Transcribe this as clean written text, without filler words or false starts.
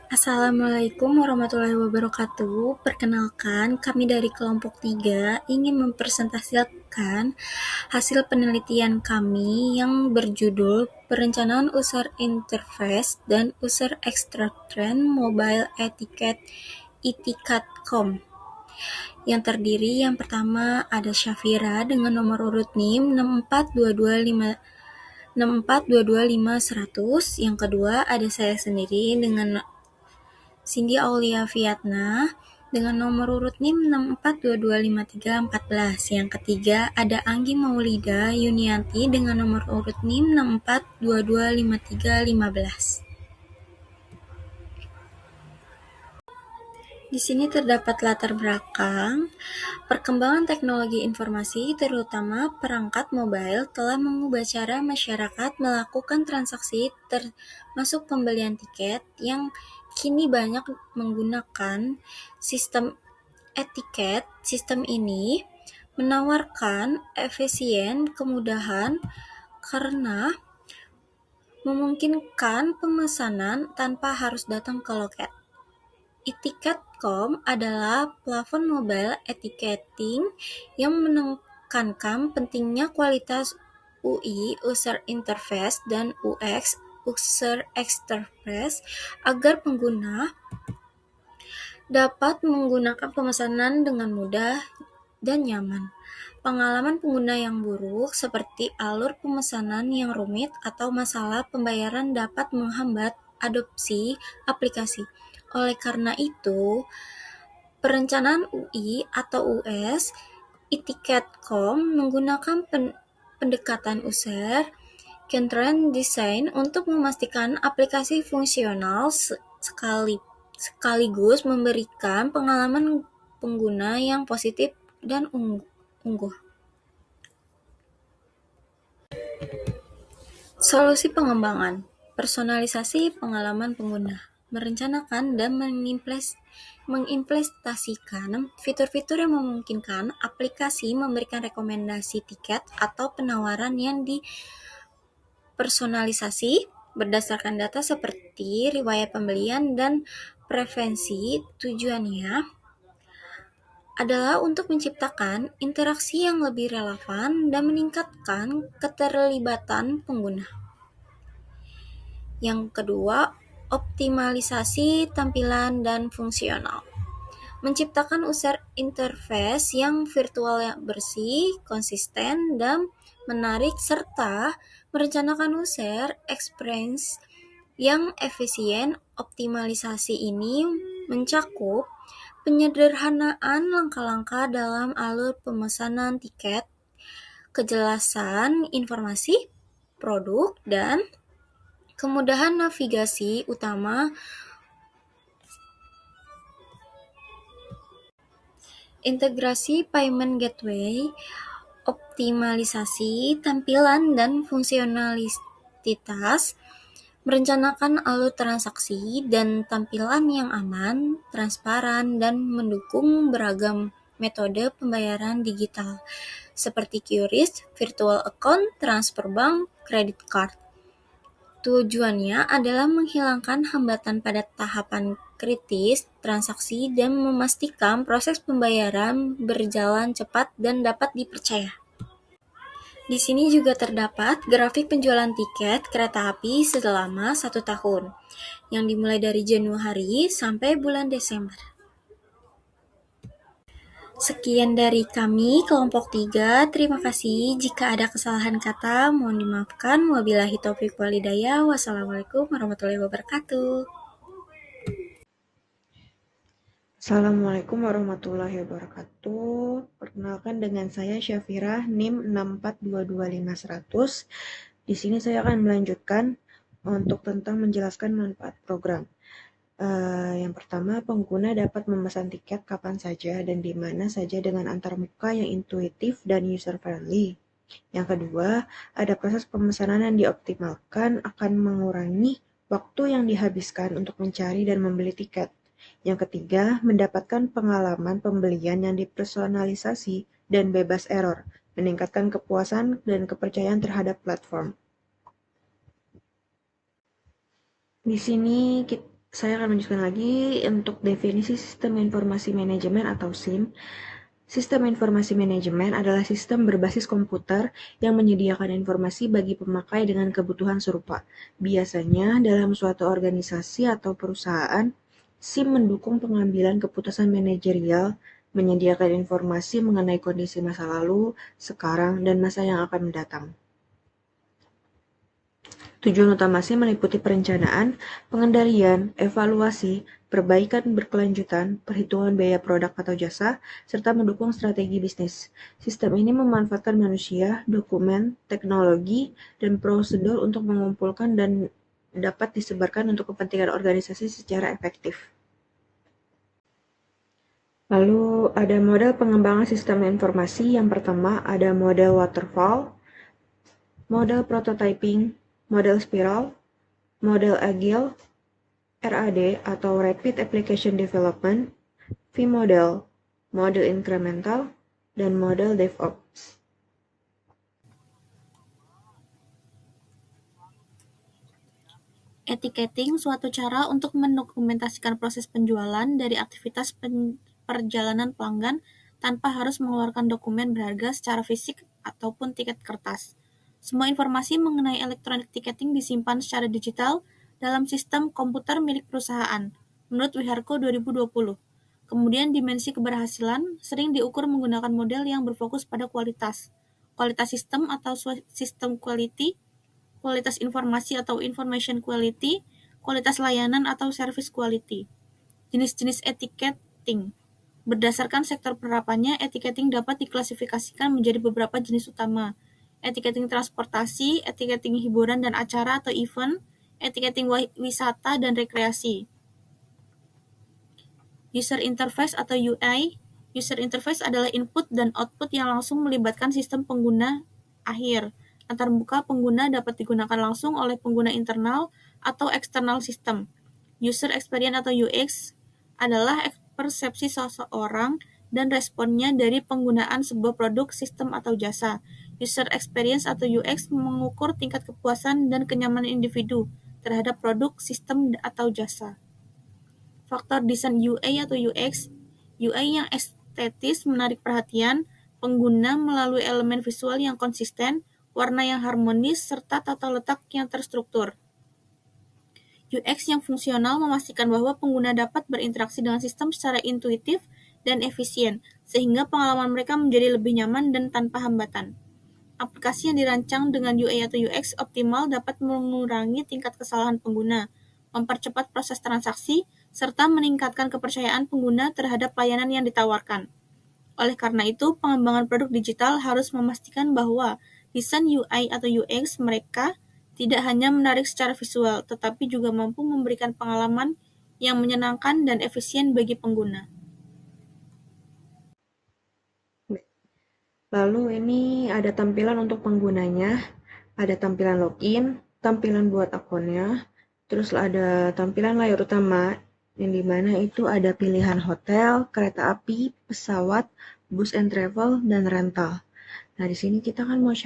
Assalamualaikum warahmatullahi wabarakatuh. Perkenalkan, kami dari kelompok 3 ingin mempresentasikan hasil penelitian kami yang berjudul Perencanaan User Interface dan User Experience Mobile Etiquette Etiquette.com, yang terdiri yang pertama ada Syafira dengan nomor urut NIM 64225 yang kedua ada saya sendiri dengan Cindy Aulia Viatna dengan nomor urut NIM 6422534. Yang ketiga ada Anggi Maulida Yunianti dengan nomor urut NIM 6422535. Di sini terdapat latar belakang perkembangan teknologi informasi, terutama perangkat mobile, telah mengubah cara masyarakat melakukan transaksi, termasuk pembelian tiket, yang kini banyak menggunakan sistem etiket. Sistem ini menawarkan efisien, kemudahan, karena memungkinkan pemesanan tanpa harus datang ke loket. Etiquette.com adalah platform mobile ticketing yang menekankan pentingnya kualitas UI (User Interface) dan UX (User Experience) agar pengguna dapat menggunakan pemesanan dengan mudah dan nyaman. Pengalaman pengguna yang buruk, seperti alur pemesanan yang rumit atau masalah pembayaran, dapat menghambat adopsi aplikasi. Oleh karena itu, perencanaan UI atau US Etiquette.com menggunakan pendekatan user centered design untuk memastikan aplikasi fungsional sekaligus memberikan pengalaman pengguna yang positif dan unggul. Solusi pengembangan, personalisasi pengalaman pengguna, merencanakan dan mengimplementasikan fitur-fitur yang memungkinkan aplikasi memberikan rekomendasi tiket atau penawaran yang dipersonalisasi berdasarkan data seperti riwayat pembelian dan preferensi. Tujuannya adalah untuk menciptakan interaksi yang lebih relevan dan meningkatkan keterlibatan pengguna. Yang kedua, optimalisasi tampilan dan fungsional. Menciptakan user interface yang virtual, yang bersih, konsisten, dan menarik, serta merencanakan user experience yang efisien. Optimalisasi ini mencakup penyederhanaan langkah-langkah dalam alur pemesanan tiket, kejelasan informasi produk, dan kemudahan navigasi utama. Integrasi payment gateway, optimalisasi tampilan dan fungsionalitas, merencanakan alur transaksi dan tampilan yang aman, transparan, dan mendukung beragam metode pembayaran digital seperti QRIS, virtual account, transfer bank, credit card. Tujuannya adalah menghilangkan hambatan pada tahapan kritis transaksi dan memastikan proses pembayaran berjalan cepat dan dapat dipercaya. Di sini juga terdapat grafik penjualan tiket kereta api selama 1 tahun, yang dimulai dari Januari sampai bulan Desember. Sekian dari kami, kelompok 3. Terima kasih. Jika ada kesalahan kata, mohon dimaafkan. Wabillahi taufiq wal hidayah. Wassalamualaikum warahmatullahi wabarakatuh. Assalamualaikum warahmatullahi wabarakatuh. Perkenalkan, dengan saya Syafira, NIM 6422500. Di sini saya akan melanjutkan untuk tentang menjelaskan manfaat program. Yang pertama, pengguna dapat memesan tiket kapan saja dan di mana saja dengan antarmuka yang intuitif dan user-friendly. Yang kedua, ada proses pemesanan yang dioptimalkan akan mengurangi waktu yang dihabiskan untuk mencari dan membeli tiket. Yang ketiga, mendapatkan pengalaman pembelian yang dipersonalisasi dan bebas error, meningkatkan kepuasan dan kepercayaan terhadap platform. Di sini Saya akan lanjutkan lagi untuk definisi sistem informasi manajemen atau SIM. Sistem informasi manajemen adalah sistem berbasis komputer yang menyediakan informasi bagi pemakai dengan kebutuhan serupa. Biasanya dalam suatu organisasi atau perusahaan, SIM mendukung pengambilan keputusan manajerial, menyediakan informasi mengenai kondisi masa lalu, sekarang, dan masa yang akan mendatang. Tujuan utama SIM meliputi perencanaan, pengendalian, evaluasi, perbaikan berkelanjutan, perhitungan biaya produk atau jasa, serta mendukung strategi bisnis. Sistem ini memanfaatkan manusia, dokumen, teknologi, dan prosedur untuk mengumpulkan dan dapat disebarkan untuk kepentingan organisasi secara efektif. Lalu ada model pengembangan sistem informasi. Yang pertama ada model waterfall, model prototyping, model spiral, model agile, RAD atau Rapid Application Development, V-Model, model incremental, dan model DevOps. Etiketing suatu cara untuk mendokumentasikan proses penjualan dari aktivitas perjalanan pelanggan tanpa harus mengeluarkan dokumen berharga secara fisik ataupun tiket kertas. Semua informasi mengenai electronic ticketing disimpan secara digital dalam sistem komputer milik perusahaan, menurut Wiharko 2020. Kemudian dimensi keberhasilan sering diukur menggunakan model yang berfokus pada kualitas. Kualitas sistem atau system quality, kualitas informasi atau information quality, kualitas layanan atau service quality. Jenis-jenis etiketing. Berdasarkan sektor penerapannya, etiketing dapat diklasifikasikan menjadi beberapa jenis utama. Etiketing transportasi, etiketing hiburan dan acara atau event, etiketing wisata dan rekreasi. User interface atau UI. User interface adalah input dan output yang langsung melibatkan sistem pengguna akhir. Antarmuka pengguna dapat digunakan langsung oleh pengguna internal atau eksternal sistem. User experience atau UX adalah persepsi seseorang dan responnya dari penggunaan sebuah produk, sistem, atau jasa. User experience atau UX mengukur tingkat kepuasan dan kenyamanan individu terhadap produk, sistem, atau jasa. Faktor desain UI atau UX. UI yang estetis menarik perhatian pengguna melalui elemen visual yang konsisten, warna yang harmonis, serta tata letak yang terstruktur. UX yang fungsional memastikan bahwa pengguna dapat berinteraksi dengan sistem secara intuitif dan efisien, sehingga pengalaman mereka menjadi lebih nyaman dan tanpa hambatan. Aplikasi yang dirancang dengan UI atau UX optimal dapat mengurangi tingkat kesalahan pengguna, mempercepat proses transaksi, serta meningkatkan kepercayaan pengguna terhadap layanan yang ditawarkan. Oleh karena itu, pengembangan produk digital harus memastikan bahwa desain UI atau UX mereka tidak hanya menarik secara visual, tetapi juga mampu memberikan pengalaman yang menyenangkan dan efisien bagi pengguna. Lalu ini ada tampilan untuk penggunanya, ada tampilan login, tampilan buat akunnya, terus ada tampilan layar utama, yang dimana itu ada pilihan hotel, kereta api, pesawat, bus and travel, dan rental. Nah, di sini kita kan mau